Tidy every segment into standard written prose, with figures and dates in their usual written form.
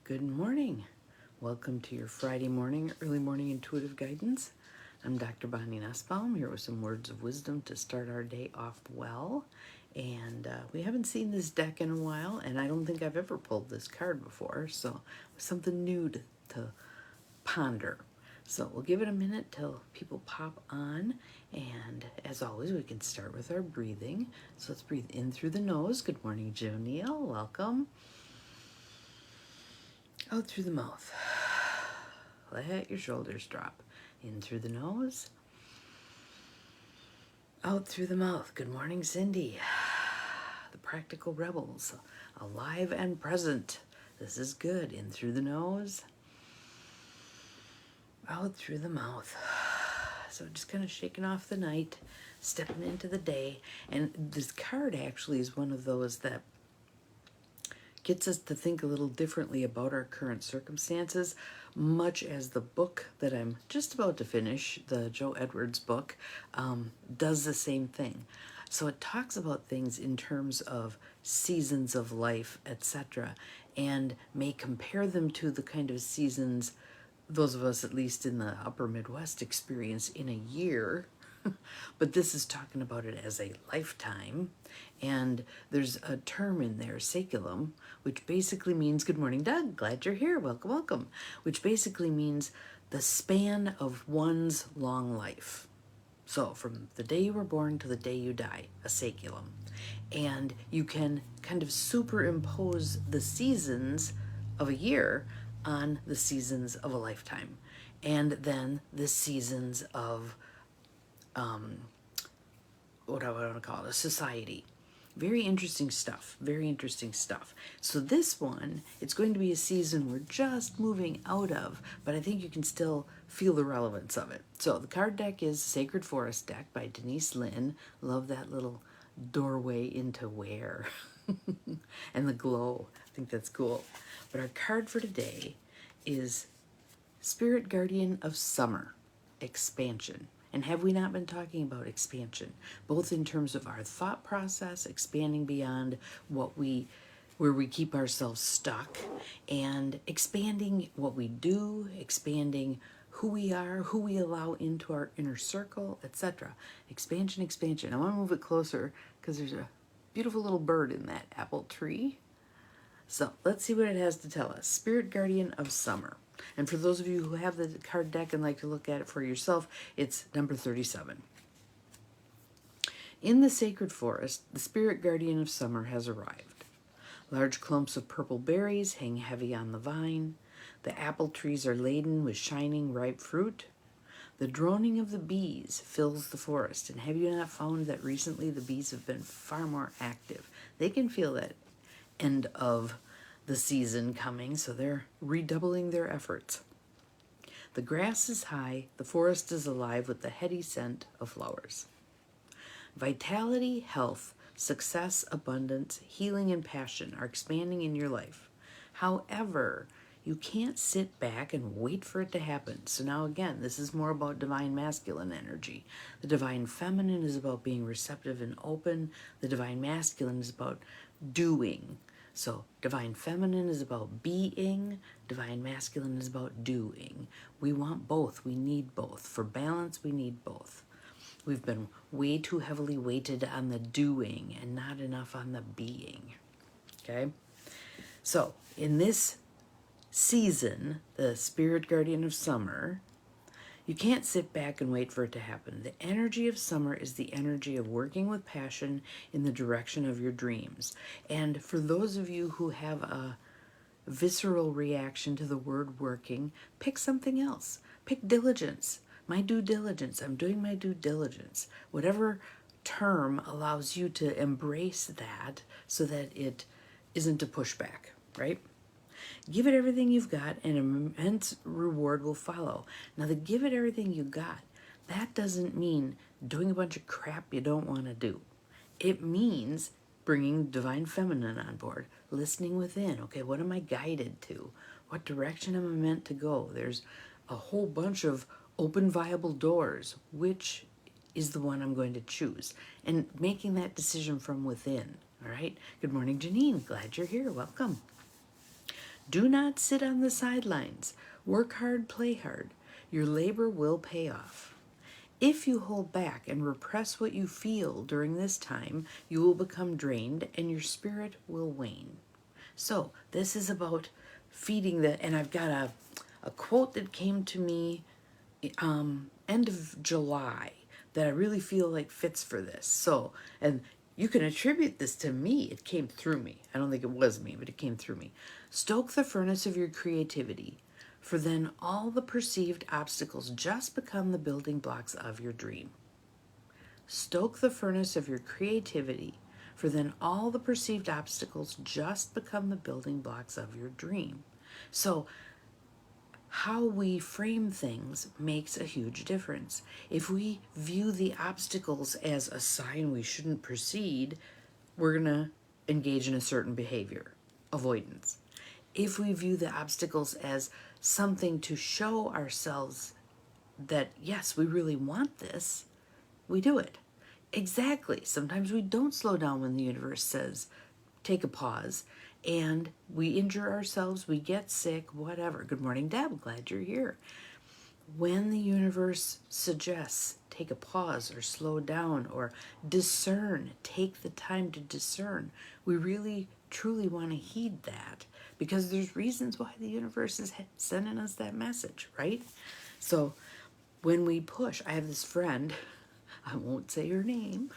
Good morning. Welcome to your Friday morning, early morning intuitive guidance. I'm Dr. Bonnie Nussbaum here with some words of wisdom to start our day off well. And we haven't seen this deck in a while, and I don't think I've ever pulled this card before, so something new to ponder. So we'll give it a minute till people pop on, and as always, we can start with our breathing. So let's breathe in through the nose. Good morning, Joe Neal. Welcome. Out through the mouth. Let your shoulders drop. In through the nose. Out through the mouth. Good morning, Cindy. The practical rebels. Alive and present. This is good. In through the nose. Out through the mouth. So just kind of shaking off the night. Stepping into the day. And this card actually is one of those that gets us to think a little differently about our current circumstances, much as the book that I'm just about to finish, the Joe Edwards book, does the same thing. So it talks about things in terms of seasons of life, etc., and may compare them to the kind of seasons those of us, at least in the upper Midwest, experience in a year. But this is talking about it as a lifetime. And there's a term in there, saeculum, which basically means, good morning, Doug, glad you're here, welcome, welcome, which basically means the span of one's long life. So from the day you were born to the day you die, a saeculum. And you can kind of superimpose the seasons of a year on the seasons of a lifetime. And then the seasons of what I want to call it, a society. Very interesting stuff, very interesting stuff. So this one, it's going to be a season we're just moving out of, but I think you can still feel the relevance of it. So the card deck is Sacred Forest deck by Denise Lynn. Love that little doorway into where and the glow. I think that's cool. But our card for today is Spirit Guardian of Summer, Expansion. And have we not been talking about expansion, both in terms of our thought process, expanding beyond where we keep ourselves stuck, and expanding what we do, expanding who we are, who we allow into our inner circle, etc. Expansion, expansion. I want to move it closer because there's a beautiful little bird in that apple tree. So let's see what it has to tell us. Spirit Guardian of Summer. And for those of you who have the card deck and like to look at it for yourself, it's number 37. In the sacred forest, the spirit guardian of summer has arrived. Large clumps of purple berries hang heavy on the vine. The apple trees are laden with shining, ripe fruit. The droning of the bees fills the forest. And have you not found that recently the bees have been far more active? They can feel that end of the season coming, so they're redoubling their efforts. The grass is high, the forest is alive with the heady scent of flowers. Vitality, health, success, abundance, healing, and passion are expanding in your life. However, you can't sit back and wait for it to happen. So now again, this is more about divine masculine energy. The divine feminine is about being receptive and open. The divine masculine is about doing. So divine feminine is about being, divine masculine is about doing. We want both, we need both. For balance, we need both. We've been way too heavily weighted on the doing and not enough on the being, okay? So in this season, the spirit guardian of summer, you can't sit back and wait for it to happen. The energy of summer is the energy of working with passion in the direction of your dreams. And for those of you who have a visceral reaction to the word working, pick something else. Pick diligence. My due diligence. I'm doing my due diligence. Whatever term allows you to embrace that so that it isn't a pushback, right? Give it everything you've got, and an immense reward will follow. Now, the give it everything you got, that doesn't mean doing a bunch of crap you don't want to do. It means bringing divine feminine on board, listening within. Okay, what am I guided to? What direction am I meant to go? There's a whole bunch of open, viable doors. Which is the one I'm going to choose? And making that decision from within, all right? Good morning, Janine. Glad you're here. Welcome. Do not sit on the sidelines. Work hard, play hard. Your labor will pay off. If you hold back and repress what you feel during this time, you will become drained and your spirit will wane. So this is about feeding and I've got a quote that came to me end of July that I really feel like fits for this. So, and you can attribute this to me. It came through me. I don't think it was me, but it came through me. Stoke the furnace of your creativity, for then all the perceived obstacles just become the building blocks of your dream. Stoke the furnace of your creativity, for then all the perceived obstacles just become the building blocks of your dream. So, how we frame things makes a huge difference. If we view the obstacles as a sign we shouldn't proceed, we're going to engage in a certain behavior, avoidance. If we view the obstacles as something to show ourselves that, yes, we really want this, we do it. Exactly. Sometimes we don't slow down when the universe says, take a pause, and we injure ourselves, we get sick, whatever. Good morning, Deb. Glad you're here. When the universe suggests take a pause or slow down or discern, take the time to discern, we really truly want to heed that because there's reasons why the universe is sending us that message, right? So when we push, I have this friend, I won't say her name,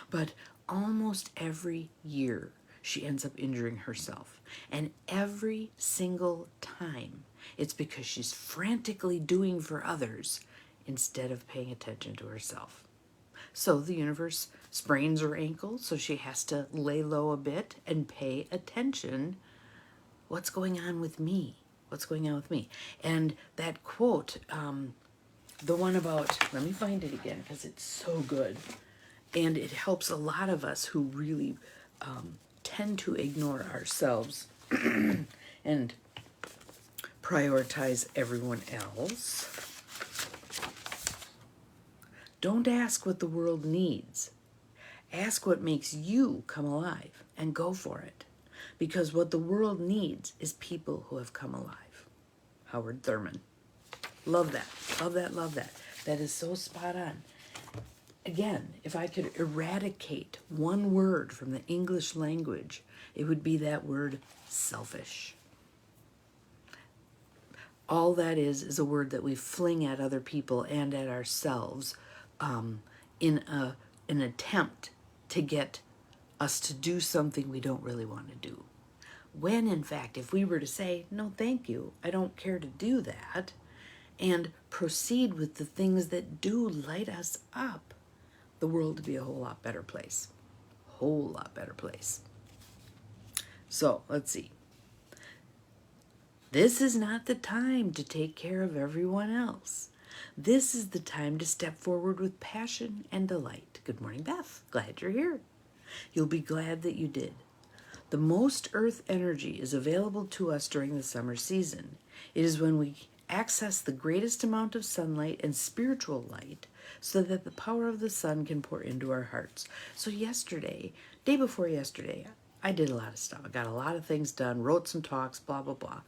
but almost every year she ends up injuring herself. And every single time, it's because she's frantically doing for others instead of paying attention to herself. So the universe sprains her ankle, so she has to lay low a bit and pay attention. What's going on with me? What's going on with me? And that quote, the one about, let me find it again because it's so good. And it helps a lot of us who really tend to ignore ourselves and prioritize everyone else. Don't ask what the world needs. Ask what makes you come alive and go for it. Because what the world needs is people who have come alive. Howard Thurman. Love that. Love that. Love that. That is so spot on. Again, if I could eradicate one word from the English language, it would be that word selfish. All that is a word that we fling at other people and at ourselves in an attempt to get us to do something we don't really want to do. When, in fact, if we were to say, no, thank you, I don't care to do that, and proceed with the things that do light us up, the world would be a whole lot better place. Whole lot better place. So, let's see. This is not the time to take care of everyone else. This is the time to step forward with passion and delight. Good morning, Beth. Glad you're here. You'll be glad that you did. The most earth energy is available to us during the summer season. It is when we access the greatest amount of sunlight and spiritual light so that the power of the sun can pour into our hearts. So yesterday, day before yesterday, I did a lot of stuff. I got a lot of things done, wrote some talks, blah, blah, blah.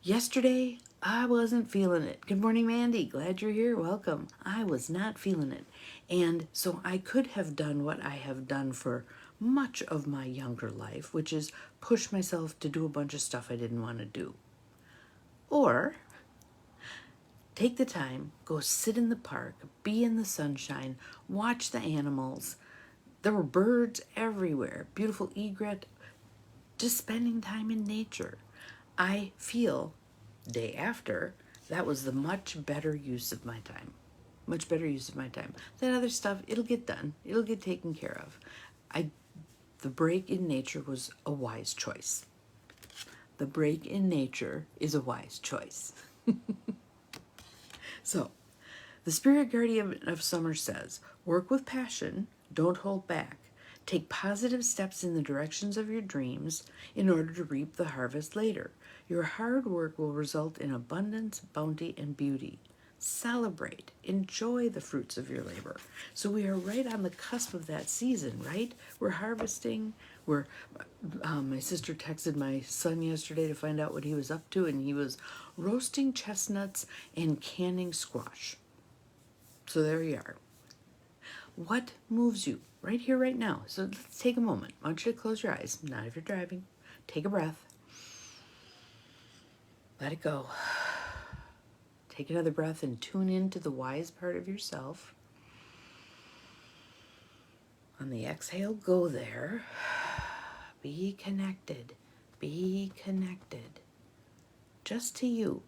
Yesterday, I wasn't feeling it. Good morning, Mandy. Glad you're here. Welcome. I was not feeling it. And so I could have done what I have done for much of my younger life, which is push myself to do a bunch of stuff I didn't want to do. Or take the time, go sit in the park, be in the sunshine, watch the animals. There were birds everywhere, beautiful egret, just spending time in nature. I feel, day after, that was the much better use of my time. Much better use of my time. That other stuff, it'll get done. It'll get taken care of. The break in nature was a wise choice. The break in nature is a wise choice. So, the spirit guardian of summer says, work with passion, don't hold back. Take positive steps in the directions of your dreams in order to reap the harvest later. Your hard work will result in abundance, bounty, and beauty. celebrate, enjoy the fruits of your labor. So we are right on the cusp of that season, right? We're harvesting. My sister texted my son yesterday to find out what he was up to, and he was roasting chestnuts and canning squash. So there you are. What moves you right here, right now? So let's take a moment. I want you to close your eyes, not if you're driving. Take a breath. Let it go. Take another breath and tune into the wise part of yourself. On the exhale, go there. Be connected. Be connected. Just to you.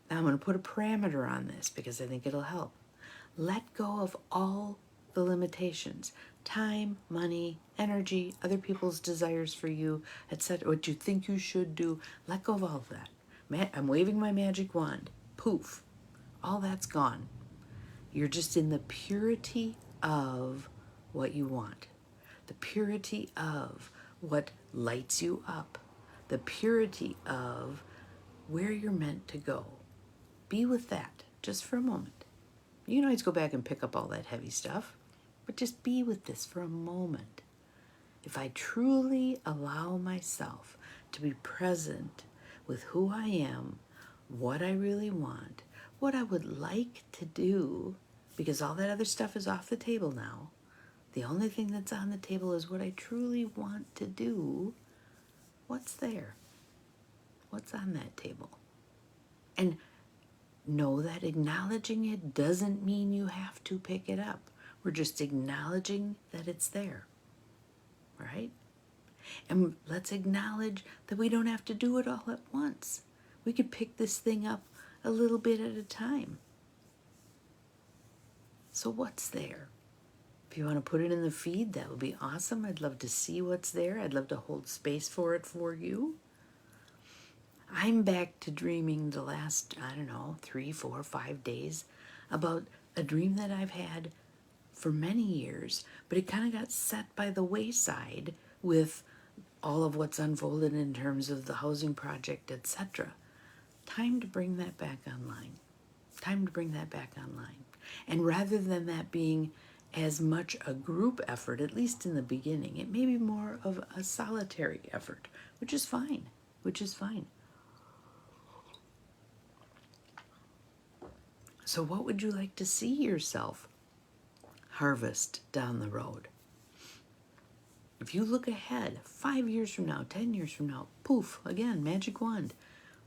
Now I'm going to put a parameter on this because I think it'll help. Let go of all the limitations. Time, money, energy, other people's desires for you, etc. What you think you should do. Let go of all of that. I'm waving my magic wand. Poof. All that's gone. You're just in the purity of what you want. The purity of what lights you up. The purity of where you're meant to go. Be with that just for a moment. You can always go back and pick up all that heavy stuff, but just be with this for a moment. If I truly allow myself to be present with who I am, what I really want, what I would like to do, because all that other stuff is off the table now. The only thing that's on the table is what I truly want to do. What's there? What's on that table? And know that acknowledging it doesn't mean you have to pick it up. We're just acknowledging that it's there, right? And let's acknowledge that we don't have to do it all at once. We could pick this thing up a little bit at a time. So what's there? If you want to put it in the feed, that would be awesome. I'd love to see what's there. I'd love to hold space for it for you. I'm back to dreaming the last, 3, 4, 5 days about a dream that I've had for many years, but it kind of got set by the wayside with all of what's unfolded in terms of the housing project, etc. Time to bring that back online. Time to bring that back online. And rather than that being as much a group effort, at least in the beginning, it may be more of a solitary effort, which is fine, So what would you like to see yourself harvest down the road? If you look ahead, 5 years from now, 10 years from now, poof, again, magic wand.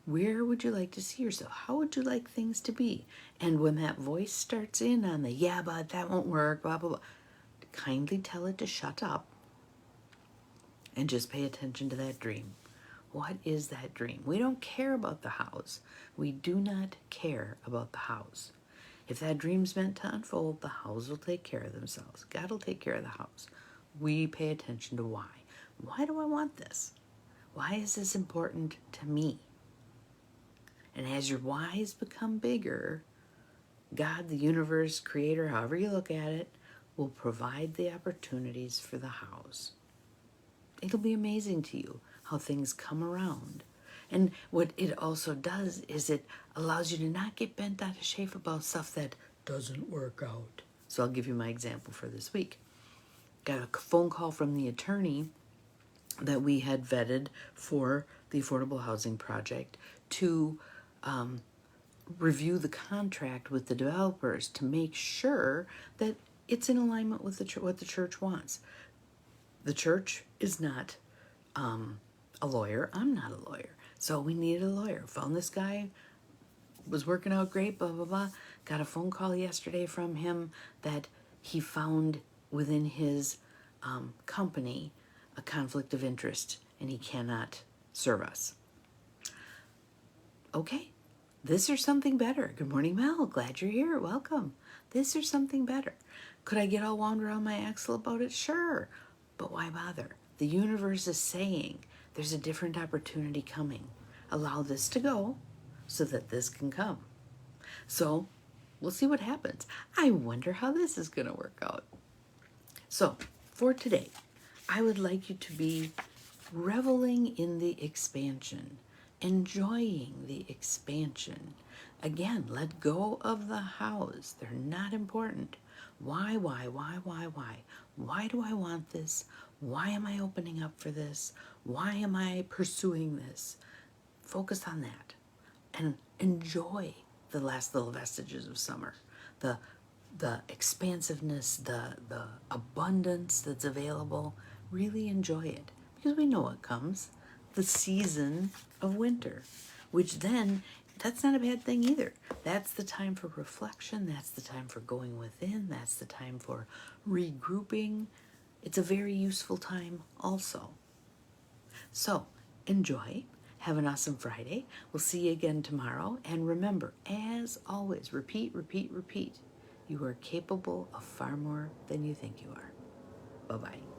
Where would you like to see yourself? How would you like things to be? And when that voice starts in on the, yeah, but that won't work, blah, blah, blah, kindly tell it to shut up and just pay attention to that dream. What is that dream? We don't care about the house. We do not care about the house. If that dream's meant to unfold, the house will take care of themselves. God will take care of the house. We pay attention to why. Why do I want this? Why is this important to me? And as your whys become bigger, God, the universe, creator, however you look at it, will provide the opportunities for the house. It'll be amazing to you how things come around. And what it also does is it allows you to not get bent out of shape about stuff that doesn't work out. So I'll give you my example for this week. Got a phone call from the attorney that we had vetted for the affordable housing project to review the contract with the developers to make sure that it's in alignment with what the church wants. The church is not a lawyer. I'm not a lawyer. So we needed a lawyer. Found this guy, was working out great, blah, blah, blah. Got a phone call yesterday from him that he found within his company a conflict of interest and he cannot serve us. Okay, this or something better. Good morning, Mel. Glad you're here. Welcome. This or something better. Could I get all wound around my axle about it? Sure. But why bother? The universe is saying there's a different opportunity coming. Allow this to go so that this can come. So we'll see what happens. I wonder how this is going to work out. So for today, I would like you to be reveling in the expansion. enjoying the expansion. Again, let go of the hows. They're not important. Why? Why do I want this? Why am I opening up for this? Why am I pursuing this? Focus on that and enjoy the last little vestiges of summer. The expansiveness, the abundance that's available. Really enjoy it, because we know what comes. The season of winter, which then, that's not a bad thing either. That's the time for reflection. That's the time for going within. That's the time for regrouping. It's a very useful time also. So enjoy. Have an awesome Friday. We'll see you again tomorrow. And remember, as always, repeat, repeat, repeat. You are capable of far more than you think you are. Bye-bye.